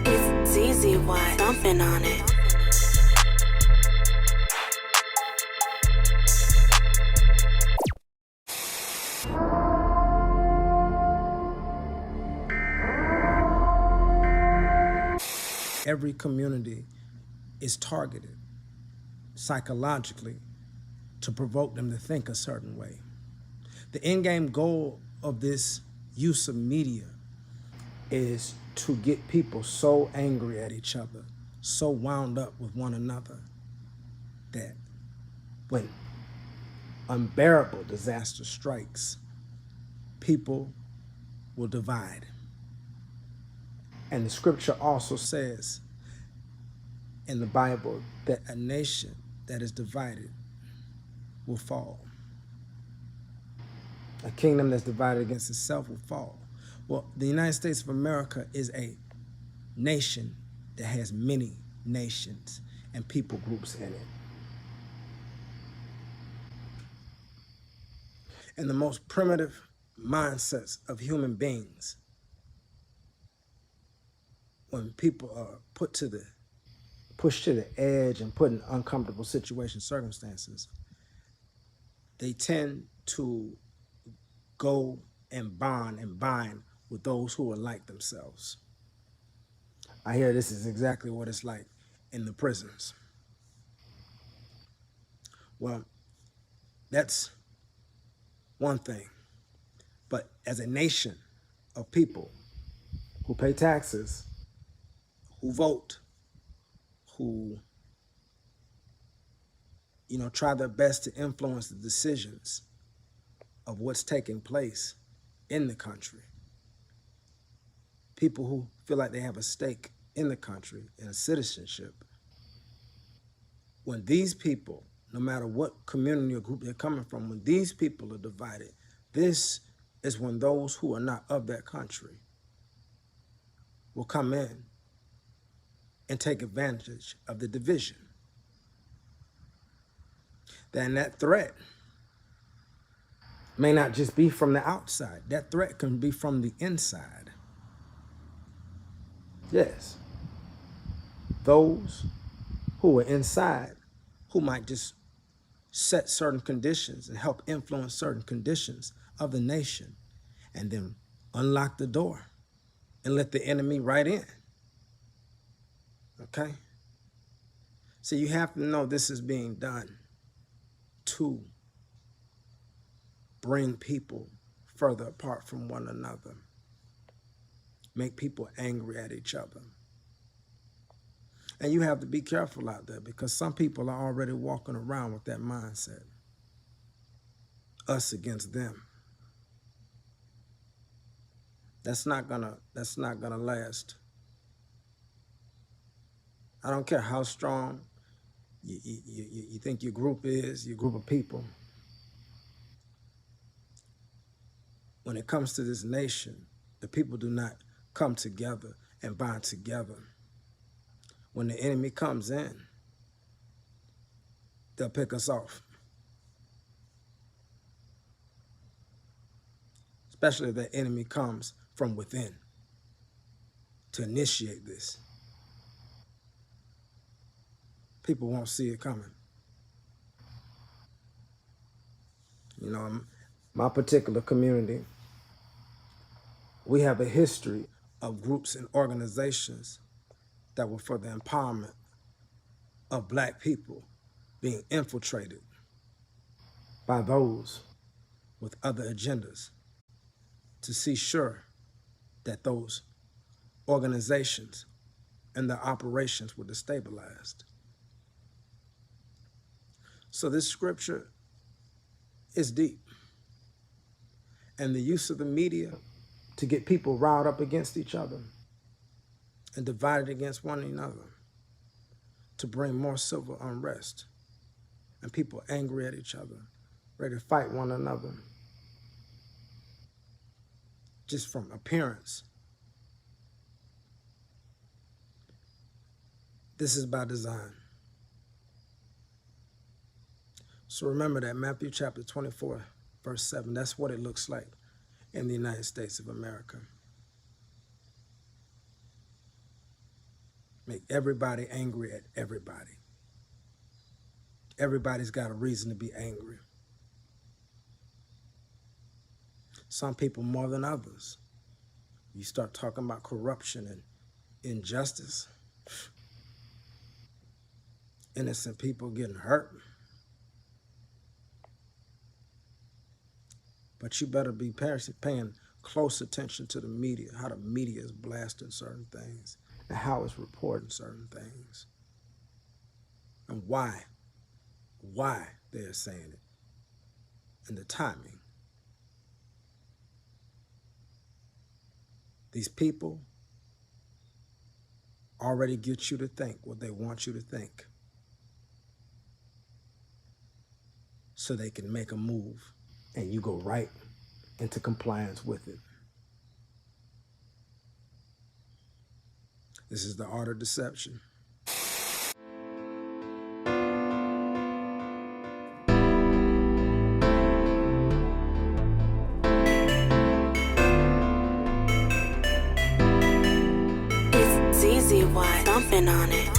It's easy, why dumping on it. Every community is targeted psychologically to provoke them to think a certain way. The end game goal of this use of media is to get people so angry at each other, so wound up with one another, that when unbearable disaster strikes, people will divide. And the scripture also says in the Bible that a nation that is divided will fall. A kingdom that's divided against itself will fall. Well, the United States of America is a nation that has many nations and people groups in it. And the most primitive mindsets of human beings, when people are pushed to the edge and put in uncomfortable situations, circumstances, they tend to go and bond and bind with those who are like themselves. I hear this is exactly what it's like in the prisons. Well, that's one thing. But as a nation of people who pay taxes, who vote, who try their best to influence the decisions of what's taking place in the country, people who feel like they have a stake in the country and a citizenship, when these people, no matter what community or group they're coming from, when these people are divided, this is when those who are not of that country will come in and take advantage of the division. Then that threat may not just be from the outside. That threat can be from the inside. Yes. Those who are inside, who might just set certain conditions and help influence certain conditions of the nation, and then unlock the door and let the enemy right in. Okay? So you have to know this is being done to bring people further apart from one another, make people angry at each other. And you have to be careful out there, because some people are already walking around with that mindset. Us against them. That's not gonna last. I don't care how strong you think your group is, your group of people. When it comes to this nation, the people do not come together and bind together. When the enemy comes in, they'll pick us off. Especially if that enemy comes from within to initiate this. People won't see it coming. My particular community, we have a history of groups and organizations that were for the empowerment of Black people being infiltrated by those with other agendas to see sure that those organizations and their operations were destabilized. So this scripture is deep. And the use of the media to get people riled up against each other and divided against one another, to bring more civil unrest and people angry at each other, ready to fight one another, just from appearance. This is by design. So remember that Matthew chapter 24, verse 7, that's what it looks like in the United States of America. Make everybody angry at everybody. Everybody's got a reason to be angry. Some people more than others. You start talking about corruption and injustice, innocent people getting hurt. But you better be paying close attention to the media, how the media is blasting certain things, and how it's reporting certain things, and why they're saying it, and the timing. These people already get you to think what they want you to think so they can make a move and you go right into compliance with it. This is the art of deception. It's easy, why? Something on it.